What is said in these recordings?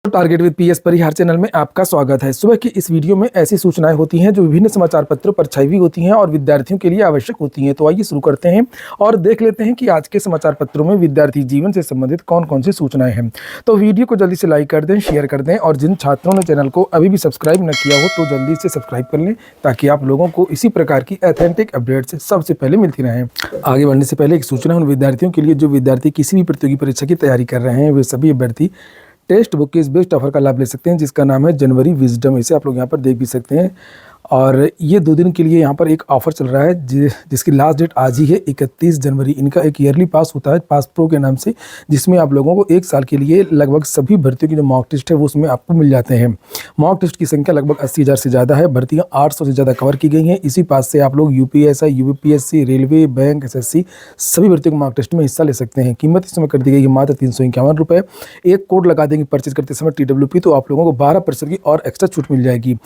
Target with PS Parihar channel में आपका स्वागत है। सुबह की इस वीडियो में ऐसी सूचनाएं होती हैं जो विभिन्न समाचार पत्रों पर छाई हुई होती हैं और विद्यार्थियों के लिए आवश्यक होती हैं। तो आइए शुरू करते हैं और देख लेते हैं कि आज के समाचार पत्रों में विद्यार्थी जीवन से संबंधित कौन कौन सी सूचनाएं हैं। तो वीडियो को जल्दी से लाइक कर दें, शेयर कर दें और जिन छात्रों ने चैनल को अभी भी सब्सक्राइब न किया हो तो जल्दी से सब्सक्राइब कर लें ताकि आप लोगों को इसी प्रकार की ऑथेंटिक अपडेट्स सबसे पहले मिलती रहें। आगे बढ़ने से पहले एक सूचना उन विद्यार्थियों के लिए जो विद्यार्थी किसी भी प्रतियोगी परीक्षा की तैयारी कर रहे हैं, वे सभी अभ्यर्थी टेक्स्ट बुक के इस बेस्ट ऑफर का लाभ ले सकते हैं जिसका नाम है जनवरी विजडम। इसे आप लोग यहाँ पर देख भी सकते हैं और ये 2 दिन के लिए यहाँ पर एक ऑफर चल रहा है जिसकी लास्ट डेट आज ही है 31 जनवरी। इनका एक ईयरली पास होता है पास प्रो के नाम से, जिसमें आप लोगों को 1 साल के लिए लगभग सभी भर्तियों की जो मॉक टेस्ट है वो उसमें आपको मिल जाते हैं। मॉक टेस्ट की संख्या लगभग 80,000 से ज़्यादा है। भर्तियाँ 800 से ज़्यादा कवर की गई हैं। इसी पास से आप लोग UPSI, UPSC, railway, bank, SSC सभी भर्तियों के मॉक टेस्ट में हिस्सा ले सकते हैं। कीमत इस समय कर दी गई है मात्र 351 रुपये। एक कोड लगा देंगे परचेज करते समय TWP, तो आप लोगों को 12% की और एक्स्ट्रा छूट मिल जाएगी।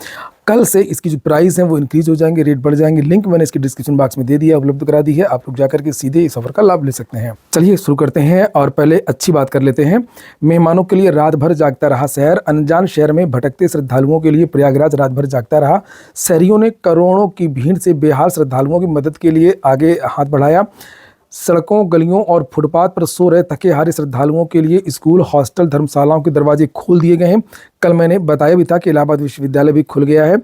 कल से इसकी जो प्राइस है वो इंक्रीज हो जाएंगे, रेट बढ़ जाएंगे। लिंक मैंने इसके डिस्क्रिप्शन बॉक्स में दे दिया, उपलब्ध करा दी है। आप लोग जाकर के सीधे इस ऑफर का लाभ ले सकते हैं। चलिए शुरू करते हैं और पहले अच्छी बात कर लेते हैं। मेहमानों के लिए रात भर जागता रहा शहर। अनजान शहर में भटकते श्रद्धालुओं के लिए प्रयागराज रात भर जागता रहा। शहरियों ने करोड़ों की भीड़ से बेहाल श्रद्धालुओं की मदद के लिए आगे हाथ बढ़ाया। सड़कों, गलियों और फुटपाथ पर सो रहे थके हारे श्रद्धालुओं के लिए स्कूल, हॉस्टल, धर्मशालाओं के दरवाजे खोल दिए गए हैं। कल मैंने बताया भी था कि इलाहाबाद विश्वविद्यालय भी खुल गया है।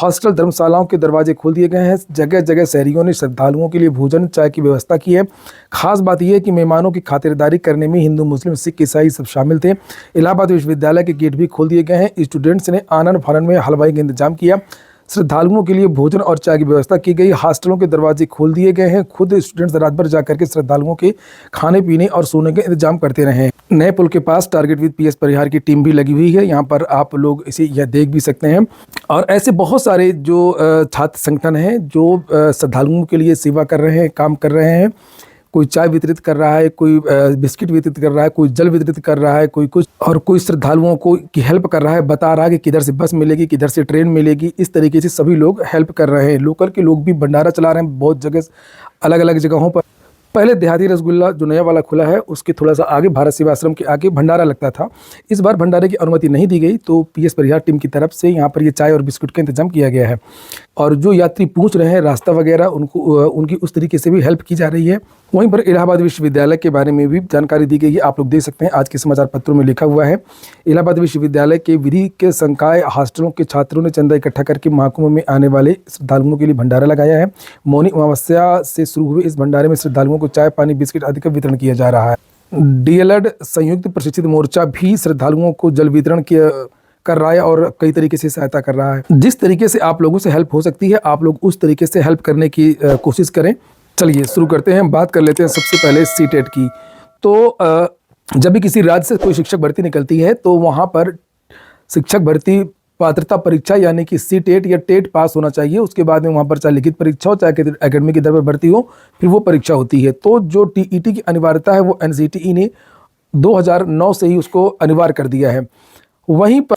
हॉस्टल, धर्मशालाओं के दरवाजे खोल दिए गए हैं। जगह जगह शहरियों ने श्रद्धालुओं के लिए भोजन, चाय की व्यवस्था की है। खास बात यह है कि मेहमानों की खातिरदारी करने में हिंदू, मुस्लिम, सिख, ईसाई सब शामिल थे। इलाहाबाद विश्वविद्यालय के गेट भी खोल दिए गए हैं। स्टूडेंट्स ने आनन फानन में हलवाई का इंतजाम किया। श्रद्धालुओं के लिए भोजन और चाय की व्यवस्था की गई। हॉस्टलों के दरवाजे खोल दिए गए हैं। खुद स्टूडेंट्स रात भर जाकर के श्रद्धालुओं के खाने पीने और सोने के इंतजाम करते रहे। नए पुल के पास टारगेट विद पीएस परिहार की टीम भी लगी हुई है। यहाँ पर आप लोग इसे यह देख भी सकते हैं। और ऐसे बहुत सारे जो छात्र संगठन हैं जो श्रद्धालुओं के लिए सेवा कर रहे हैं, काम कर रहे हैं। कोई चाय वितरित कर रहा है, कोई बिस्किट वितरित कर रहा है, कोई जल वितरित कर रहा है, कोई कुछ, और कोई श्रद्धालुओं को की हेल्प कर रहा है, बता रहा है कि किधर से बस मिलेगी, किधर से ट्रेन मिलेगी। इस तरीके से सभी लोग हेल्प कर रहे हैं। लोकल के लोग भी भंडारा चला रहे हैं बहुत जगह, अलग अलग जगहों पर। पहले देहाती रसगुल्ला जो नया वाला खुला है उसके थोड़ा सा आगे भारत सेवा आश्रम के आगे भंडारा लगता था। इस बार भंडारे की अनुमति नहीं दी गई, तो पीएस परिहार टीम की तरफ से यहाँ पर ये चाय और बिस्कुट का इंतजाम किया गया है। और जो यात्री पूछ रहे हैं रास्ता वगैरह, उनकी उस तरीके से भी हेल्प की जा रही है। वहीं पर इलाहाबाद विश्वविद्यालय के बारे में भी जानकारी दी गई है। आप लोग देख सकते हैं आज के समाचार पत्रों में लिखा हुआ है। इलाहाबाद विश्वविद्यालय के विधि के संकाय हॉस्टलों के छात्रों ने चंदा इकट्ठा करके महाकुंभ में आने वाले श्रद्धालुओं के लिए भंडारा लगाया है। मौनी अमावस्या से शुरू हुए इस भंडारे में श्रद्धालुओं को चाय, पानी, बिस्किट आदि का वितरण किया जा रहा है। डीएलएड संयुक्त प्रशिक्षित मोर्चा भी श्रद्धालुओं को जल वितरण कर रहा है और कई तरीके से सहायता कर रहा है। जिस तरीके से आप लोगों से हेल्प हो सकती है, आप लोग उस तरीके से हेल्प करने की कोशिश करें। चलिए शुरू करते हैं। बात कर लेते हैं सबसे पहले सीटेट की। तो जब भी किसी राज्य से कोई शिक्षक भर्ती निकलती है तो वहाँ पर शिक्षक भर्ती पात्रता परीक्षा यानी कि सीटेट या टेट पास होना चाहिए। उसके बाद में वहाँ पर चाहे लिखित परीक्षा हो, चाहे एकेडमिक की दर पर भर्ती हो, फिर वो परीक्षा होती है। तो जो टीईटी की अनिवार्यता है वो एनसीटीई ने 2009 से ही उसको अनिवार्य कर दिया है। वहीं पर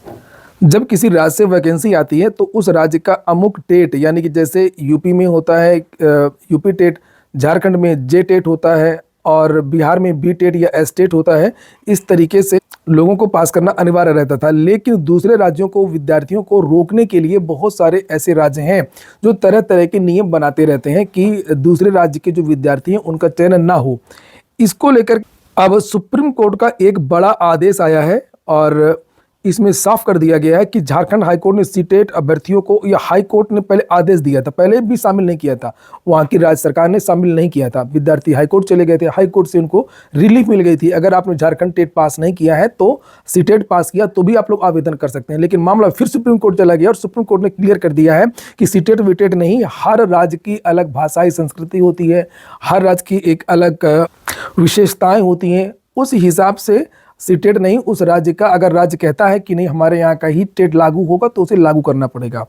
जब किसी राज्य से वैकेंसी आती है तो उस राज्य का अमुक टेट, यानी कि जैसे यूपी में होता है यूपी टेट, झारखंड में जे टेट होता है और बिहार में बी टेट या एस टेट होता है। इस तरीके से लोगों को पास करना अनिवार्य रहता था। लेकिन दूसरे राज्यों को, विद्यार्थियों को रोकने के लिए बहुत सारे ऐसे राज्य हैं जो तरह तरह के नियम बनाते रहते हैं कि दूसरे राज्य के जो विद्यार्थी हैं उनका चयन ना हो। इसको लेकर अब सुप्रीम कोर्ट का एक बड़ा आदेश आया है और इसमें साफ कर दिया गया है कि झारखंड हाईकोर्ट ने सीटेट अभ्यर्थियों को, या हाईकोर्ट ने पहले आदेश दिया था, पहले भी शामिल नहीं किया था, वहाँ की राज्य सरकार ने शामिल नहीं किया था। विद्यार्थी हाईकोर्ट चले गए थे, हाईकोर्ट से उनको रिलीफ मिल गई थी। अगर आपने झारखंड टेट पास नहीं किया है तो सीटेट पास किया तो भी आप लोग आवेदन कर सकते हैं। लेकिन मामला फिर सुप्रीम कोर्ट चला गया और सुप्रीम कोर्ट ने क्लियर कर दिया है कि सीटेट वीटेट नहीं, हर राज्य की अलग भाषाई संस्कृति होती है, हर राज्य की एक अलग विशेषताएं होती हैं। उस हिसाब से सीटेट नहीं, उस राज्य का, अगर राज्य कहता है कि नहीं हमारे यहाँ का ही टेट लागू होगा तो उसे लागू करना पड़ेगा।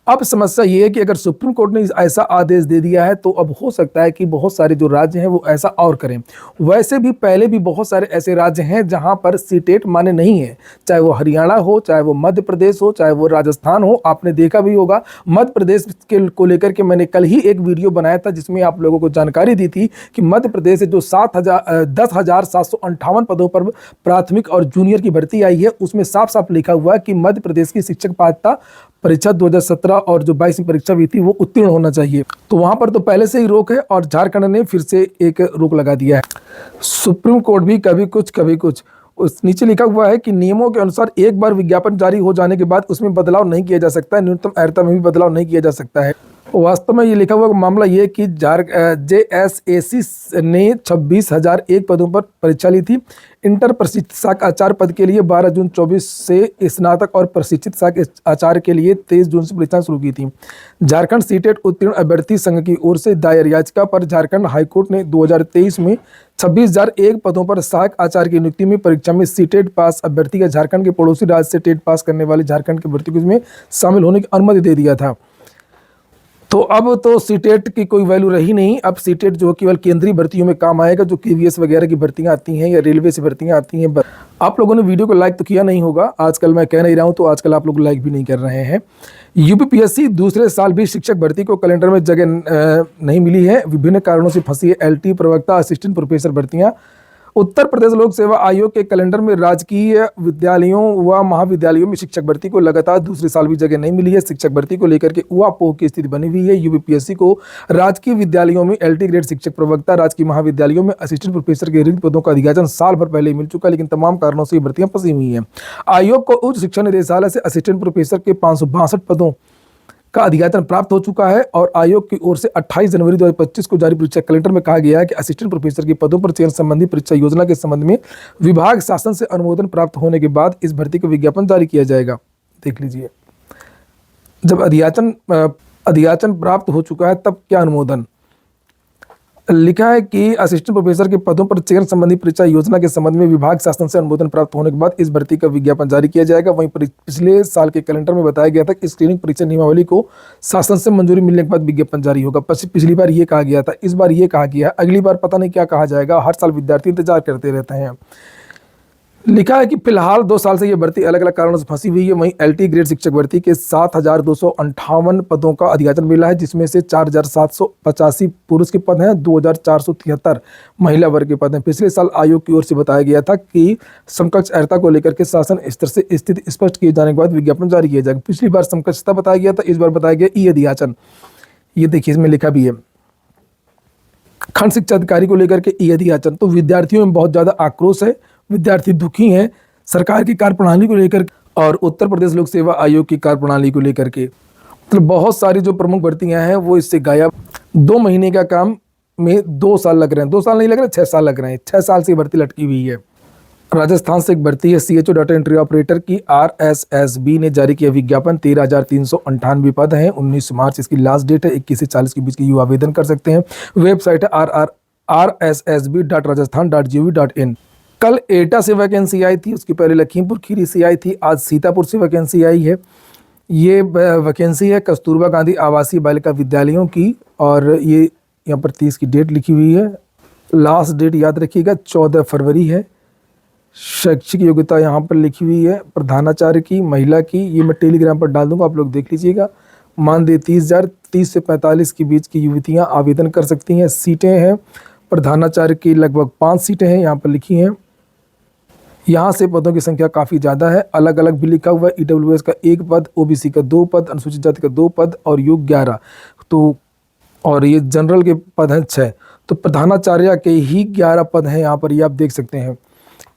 अब समस्या ये है कि अगर सुप्रीम कोर्ट ने ऐसा आदेश दे दिया है तो अब हो सकता है कि बहुत सारे जो राज्य हैं वो ऐसा और करें। वैसे भी पहले भी बहुत सारे ऐसे राज्य हैं जहाँ पर सीटेट मान्य नहीं है, चाहे वो हरियाणा हो, चाहे वो मध्य प्रदेश हो, चाहे वो राजस्थान हो। आपने देखा भी होगा, मध्य प्रदेश के को लेकर के मैंने कल ही एक वीडियो बनाया था जिसमें आप लोगों को जानकारी दी थी कि मध्य प्रदेश से जो 10,758 पदों पर प्राथमिक और जूनियर की भर्ती आई है उसमें साफ साफ लिखा हुआ है कि मध्य प्रदेश की शिक्षक पात्रता परीक्षा 2017 और जो 22 में परीक्षा हुई थी वो उत्तीर्ण होना चाहिए। तो वहां पर तो पहले से ही रोक है और झारखंड ने फिर से एक रोक लगा दिया है। सुप्रीम कोर्ट भी कभी कुछ उस नीचे लिखा हुआ है कि नियमों के अनुसार एक बार विज्ञापन जारी हो जाने के बाद उसमें बदलाव नहीं किया जा सकता है, न्यूनतम अर्हता में भी बदलाव नहीं किया जा सकता है। वास्तव में ये लिखा हुआ मामला ये कि JSAC ने 26,001 पदों पर परीक्षा ली थी। इंटर प्रशिक्षक आचार्य पद के लिए 12 जून 24 से, स्नातक और प्रशिक्षित सहायक आचार्य के लिए 23 जून से परीक्षा शुरू की थी। झारखंड सीटेट उत्तीर्ण अभ्यर्थी संघ की ओर से दायर याचिका पर झारखंड हाईकोर्ट ने 2023 में 26,001 पदों पर सहायक आचार्य की नियुक्ति में परीक्षा में सीटेट पास अभ्यर्थी का झारखंड के पड़ोसी राज्य से टेट पास करने वाले झारखंड के अभ्यर्थी को इसमें शामिल होने की अनुमति दे दिया था। तो अब तो सीटेट की कोई वैल्यू रही नहीं। अब सीटेट जो केवल केंद्रीय भर्तियों में काम आएगा, जो KVS वगैरह की भर्तियां आती हैं या रेलवे से भर्तियां आती हैं। आप लोगों ने वीडियो को लाइक तो किया नहीं होगा, आजकल मैं कह नहीं रहा हूं तो आजकल आप लोग लाइक भी नहीं कर रहे हैं। UPPSC दूसरे साल भी शिक्षक भर्ती को कैलेंडर में जगह नहीं मिली है। विभिन्न कारणों से फंसी है LT प्रवक्ता असिस्टेंट प्रोफेसर भर्तियां। उत्तर प्रदेश लोक सेवा आयोग के कैलेंडर में राजकीय विद्यालयों व महाविद्यालयों में शिक्षक भर्ती को लगातार दूसरे साल भी जगह नहीं मिली है। शिक्षक भर्ती को लेकर के ऊहापोह की स्थिति बनी हुई है। UPPSC को राजकीय विद्यालयों में LT ग्रेड शिक्षक प्रवक्ता, राजकीय महाविद्यालयों में असिस्टेंट प्रोफेसर के रिक्त पदों का अधियाचन साल भर पहले मिल चुका है, लेकिन तमाम कारणों से ये भर्तियां फंसी हुई हैं। आयोग को उच्च शिक्षा निदेशालय से असिस्टेंट प्रोफेसर के 562 पदों का अधियाचन प्राप्त हो चुका है और आयोग की ओर से 28 जनवरी 2025 को जारी परीक्षा कैलेंडर में कहा गया है कि असिस्टेंट प्रोफेसर के पदों पर चयन संबंधी परीक्षा योजना के संबंध में विभाग शासन से अनुमोदन प्राप्त होने के बाद इस भर्ती का विज्ञापन जारी किया जाएगा। देख लीजिए, जब अधियाचन प्राप्त हो चुका है तब क्या अनुमोदन लिखा है कि असिस्टेंट प्रोफेसर के पदों पर चयन संबंधी परीक्षा योजना के संबंध में विभाग शासन से अनुमोदन प्राप्त होने के बाद इस भर्ती का विज्ञापन जारी किया जाएगा। वहीं पिछले साल के कैलेंडर में बताया गया था कि स्क्रीनिंग परीक्षा नियमावली को शासन से मंजूरी मिलने के बाद विज्ञापन जारी होगा। पिछली बार ये कहा गया था, इस बार ये कहा गया है, अगली बार पता नहीं क्या कहा जाएगा। हर साल विद्यार्थी इंतजार करते रहते हैं। लिखा है कि फिलहाल 2 साल से ये भर्ती अलग अलग कारणों से फंसी हुई है। वहीं LT ग्रेड शिक्षक भर्ती के 7,258 पदों का अधियाचन मिला है, जिसमें से 4,785 पुरुष के पद हैं, 2,473 महिला वर्ग के पद हैं। पिछले साल आयोग की ओर से बताया गया था कि समकक्ष अर्हता को लेकर के शासन स्तर से स्थिति स्पष्ट किए जाने के बाद विज्ञापन जारी किया जाएगा। पिछली बार समकक्षता बताया गया था, इस बार बताया गया ई अधियाचन। ये देखिए, इसमें लिखा भी है खंड शिक्षा अधिकारी को लेकर के ई अधियाचन। तो विद्यार्थियों में बहुत ज्यादा आक्रोश है, विद्यार्थी दुखी हैं सरकार की कार्यप्रणाली को लेकर और उत्तर प्रदेश लोक सेवा आयोग की कार्यप्रणाली को लेकर के। मतलब बहुत सारी जो प्रमुख भर्तियां हैं वो इससे गायब। 2 महीने का काम में 2 साल लग रहे हैं, 2 साल नहीं लग रहे, 6 साल लग रहे हैं। 6 साल से भर्ती लटकी हुई है। राजस्थान से एक भर्ती है CHO डाटा एंट्री ऑपरेटर की। RSSB ने जारी किया विज्ञापन। 13,398 पद हैं। 19 मार्च इसकी लास्ट डेट है। 21 से 40 के बीच के युवा आवेदन कर सकते हैं। वेबसाइट है rssb.rajasthan.gov.in। कल एटा से वैकेंसी आई थी, उसकी पहले लखीमपुर खीरी से आई थी, आज सीतापुर से वैकेंसी आई है। ये वैकेंसी है कस्तूरबा गांधी आवासीय बालिका विद्यालयों की और ये यहाँ पर 30 की डेट लिखी हुई है। लास्ट डेट याद रखिएगा 14 फरवरी है। शैक्षिक योग्यता यहाँ पर लिखी हुई है प्रधानाचार्य की, महिला की। ये मैं टेलीग्राम पर डाल दूंगा, आप लोग देख लीजिएगा। मानदेय 30,000, 30 से 45 के बीच की युवतियाँ आवेदन कर सकती हैं। सीटें हैं प्रधानाचार्य की लगभग 5 सीटें हैं यहाँ पर लिखी हैं। यहाँ से पदों की संख्या काफ़ी ज़्यादा है। अलग अलग भी लिखा हुआ है। EWS का 1 पद, OBC का 2 पद, अनुसूचित जाति का 2 पद और योग 11। तो और ये जनरल के पद हैं 6। तो प्रधानाचार्य के ही 11 पद हैं यहाँ पर, ये आप देख सकते हैं।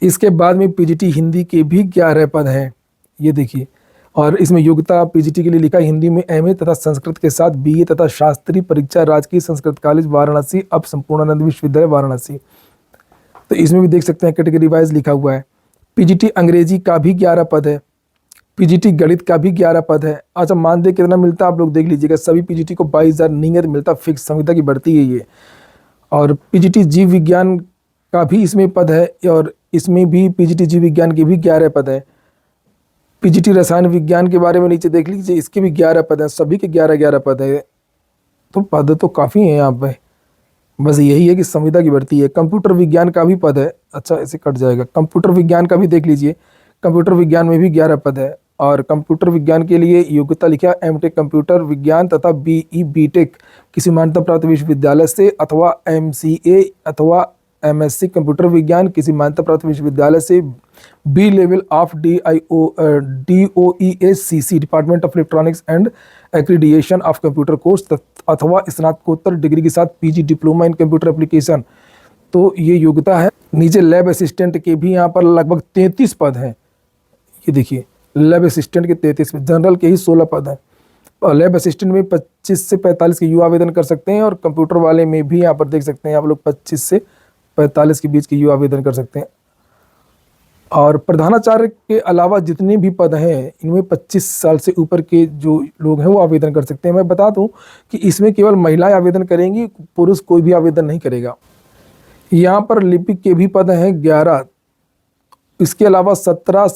इसके बाद में PGT हिंदी के भी 11 पद हैं, ये देखिए। और इसमें योग्यता PGT के लिए लिखा है हिंदी में MA तथा संस्कृत के साथ BA तथा शास्त्रीय परीक्षा राजकीय संस्कृत कॉलेज वाराणसी, अब संपूर्णानंद विश्वविद्यालय वाराणसी। तो इसमें भी देख सकते हैं कैटेगरी वाइज लिखा हुआ है। PGT अंग्रेजी का भी 11 पद है। PGT गणित का भी 11 पद है। अच्छा, मानदेय कितना मिलता है आप लोग देख लीजिएगा। सभी PGT को 22,000 नियत मिलता, फिक्स संविदा की बढ़ती है ये। और PGT जीव विज्ञान का भी इसमें पद है और इसमें भी PGT जीव विज्ञान के भी 11 पद है। PGT रसायन विज्ञान के बारे में नीचे देख लीजिए, इसके भी 11 पद हैं। सभी के 11-11 पद है। तो पद तो काफ़ी हैं यहाँ पे, बस यही है कि संविदा की भर्ती है। कंप्यूटर विज्ञान का भी पद है। अच्छा, ऐसे कट जाएगा। कंप्यूटर विज्ञान का भी देख लीजिए, कंप्यूटर विज्ञान में भी 11 पद है। और कंप्यूटर विज्ञान के लिए योग्यता लिखा MTech कंप्यूटर विज्ञान तथा BE BTech किसी मान्यता प्राप्त विश्वविद्यालय से, अथवा MCA अथवा MSc कंप्यूटर विज्ञान किसी मान्यता प्राप्त विश्वविद्यालय से, B level of DOESCC department of electronics and accreditation of computer course अथवा स्नातकोत्तर डिग्री के साथ PG diploma in computer application. तो ये योग्यता है। नीचे लैब असिस्टेंट के भी यहाँ पर लगभग 33 पद हैं। ये देखिए लैब असिस्टेंट के 33 पद, जनरल के ही 16 पद हैं। और लैब असिस्टेंट में 25 से 45 के युवा आवेदन कर सकते हैं और कंप्यूटर वाले में भी यहाँ पर देख सकते हैं आप लोग 25 से 45 के बीच के युवा आवेदन कर सकते हैं। और प्रधानाचार्य के अलावा जितने भी पद हैं इनमें 25 साल से ऊपर के जो लोग हैं वो आवेदन कर सकते हैं। मैं बता दूं कि इसमें केवल महिलाएं आवेदन करेंगी, पुरुष कोई भी आवेदन नहीं करेगा। यहाँ पर लिपिक के भी पद हैं 11। इसके अलावा 17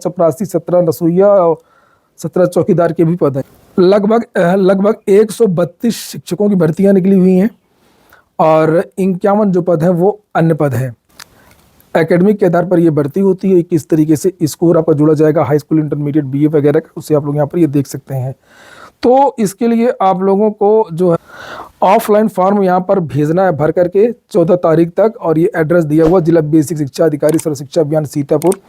चपरासी, 17 रसोइया और 17 चौकीदार के भी पद हैं। लगभग 132 शिक्षकों की भर्तियां निकली हुई हैं और 51 जो पद हैं वो अन्य पद हैं। एकेडमिक के आधार पर ये भर्ती होती है। किस तरीके से स्कोर आपका जोड़ा जाएगा हाई स्कूल, इंटरमीडिएट, BA वगैरह का, उसे आप लोग यहाँ पर ये देख सकते हैं। तो इसके लिए आप लोगों को जो है ऑफलाइन फॉर्म यहाँ पर भेजना है भर करके 14 तारीख तक। और ये एड्रेस दिया हुआ जिला बेसिक शिक्षा अधिकारी सर्व शिक्षा अभियान सीतापुर।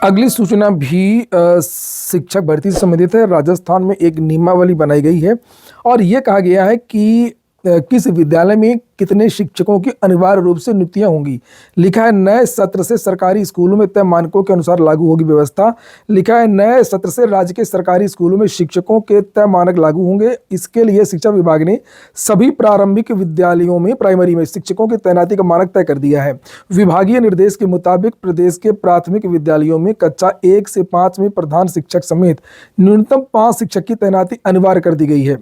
अगली सूचना भी शिक्षक भर्ती से संबंधित है। राजस्थान में एक नियमावली बनाई गई है और ये कहा गया है कि किस विद्यालय में कितने शिक्षकों की अनिवार्य रूप से नियुक्तियां होंगी। लिखा है नए सत्र से सरकारी स्कूलों में तय मानकों के अनुसार लागू होगी व्यवस्था। लिखा है नए सत्र से राज्य के सरकारी स्कूलों में शिक्षकों के तय मानक लागू होंगे। इसके लिए शिक्षा विभाग ने सभी प्रारंभिक विद्यालयों में प्राइमरी में शिक्षकों की तैनाती का मानक तय कर दिया है। विभागीय निर्देश के मुताबिक प्रदेश के प्राथमिक विद्यालयों में कक्षा 1 से 5 में प्रधान शिक्षक समेत न्यूनतम 5 शिक्षक की तैनाती अनिवार्य कर दी गई है।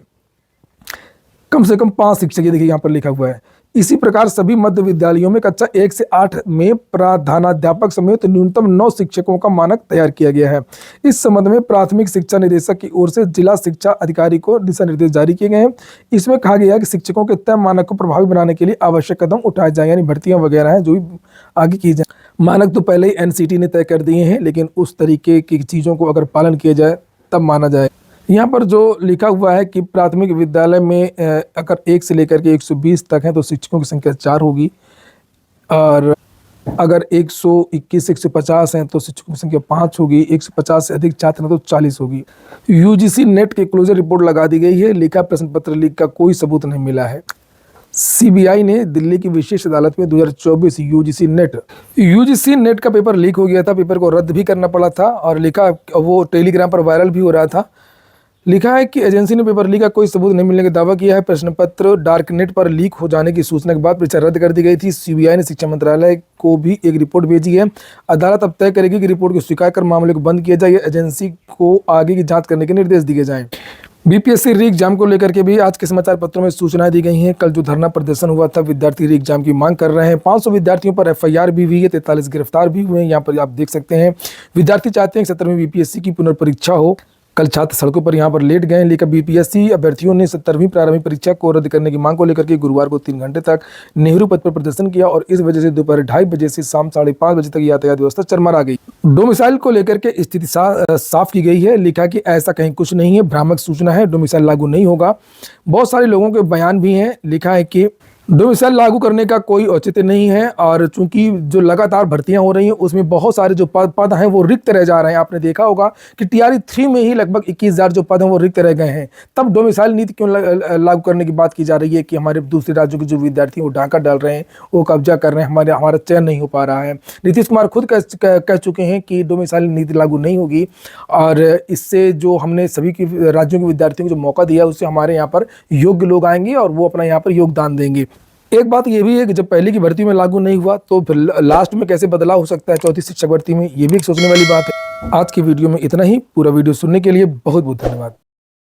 कम से कम 5 शिक्षक, ये देखिए यहाँ पर लिखा हुआ है। इसी प्रकार सभी मध्य विद्यालयों में कक्षा 1 से 8 में प्रधानाध्यापक समेत न्यूनतम 9 शिक्षकों का मानक तैयार किया गया है। इस संबंध में प्राथमिक शिक्षा निदेशक की ओर से जिला शिक्षा अधिकारी को दिशा निर्देश जारी किए गए हैं। इसमें कहा गया है कि शिक्षकों के तय मानक को प्रभावी बनाने के लिए आवश्यक कदम उठाए जाए, यानी भर्तियां वगैरह हैं जो भी आगे की जाए। मानक तो पहले ही NCT ने तय कर दिए हैं, लेकिन उस तरीके की चीज़ों को अगर पालन किया जाए तब माना जाए। यहाँ पर जो लिखा हुआ है कि प्राथमिक विद्यालय में अगर 1 से लेकर के 120 तक है तो शिक्षकों की संख्या 4 होगी, और अगर 121 से 150 हैं तो शिक्षकों की संख्या 5 होगी। 150 से अधिक छात्र हैं तो 40 होगी। UGC नेट की क्लोजर रिपोर्ट लगा दी गई है। लिखा प्रश्न पत्र लीक का कोई सबूत नहीं मिला है। CBI ने दिल्ली की विशेष अदालत में 2024 UGC नेट का पेपर लीक हो गया था। पेपर को रद्द भी करना पड़ा था और लिखा वो टेलीग्राम पर वायरल भी हो रहा था। लिखा है कि एजेंसी ने पेपर लीक का कोई सबूत नहीं मिलने का दावा किया है। प्रश्न पत्र डार्कनेट पर लीक हो जाने की सूचना के बाद परीक्षा रद्द कर दी गई थी। CBI ने शिक्षा मंत्रालय को भी एक रिपोर्ट भेजी है। अदालत अब तय करेगी कि रिपोर्ट को स्वीकार कर मामले को बंद किया जाए या एजेंसी को आगे की जांच करने के निर्देश दिए जाएं। BPSC री एग्जाम को लेकर के भी आज के समाचार पत्रों में सूचनाएं दी गई हैं। कल जो धरना प्रदर्शन हुआ था, विद्यार्थी री एग्जाम की मांग कर रहे हैं। 500 विद्यार्थियों पर FIR भी हुई है, 43 गिरफ्तार भी हुए हैं। यहाँ पर आप देख सकते हैं विद्यार्थी चाहते हैं कि 17वीं BPSC की पुनर्परीक्षा हो। कल छात्र सड़कों पर यहाँ पर लेट गए। लेकिन BPSC अभ्यर्थियों ने 17वीं प्रारंभिक परीक्षा को रद्द करने की मांग को लेकर के गुरुवार को 3 घंटे तक नेहरू पथ पर प्रदर्शन किया और इस वजह से दोपहर 2:30 बजे से शाम 5:30 बजे तक यातायात व्यवस्था चरमरा गई। डोमिसाइल को लेकर के स्थिति साफ की गई है। लिखा कि ऐसा कहीं कुछ नहीं है, भ्रामक सूचना है, डोमिसाइल लागू नहीं होगा। बहुत सारे लोगों के बयान भी हैं। लिखा है कि डोमिसाइल लागू करने का कोई औचित्य नहीं है और चूंकि जो लगातार भर्तियां हो रही हैं उसमें बहुत सारे जो पद हैं वो रिक्त रह जा रहे हैं। आपने देखा होगा कि TRE 3 में ही लगभग 21,000 जो पद हैं वो रिक्त रह गए हैं। तब डोमिसाइल नीति क्यों लागू करने की बात की जा रही है कि हमारे दूसरे राज्यों के जो विद्यार्थी वो डाका डाल रहे हैं, वो कब्जा कर रहे हैं, हमारा चयन नहीं हो पा रहा है। नीतीश कुमार खुद कह चुके हैं कि डोमिसाइल नीति लागू नहीं होगी और इससे जो हमने सभी की राज्यों के विद्यार्थियों को जो मौका दिया उससे हमारे यहाँ पर योग्य लोग आएंगे और वो अपना यहाँ पर योगदान देंगे। एक बात ये भी है कि जब पहले की भर्ती में लागू नहीं हुआ तो फिर लास्ट में कैसे बदलाव हो सकता है चौथी शिक्षक भर्ती में, ये भी एक सोचने वाली बात है। आज की वीडियो में इतना ही। पूरा वीडियो सुनने के लिए बहुत बहुत धन्यवाद।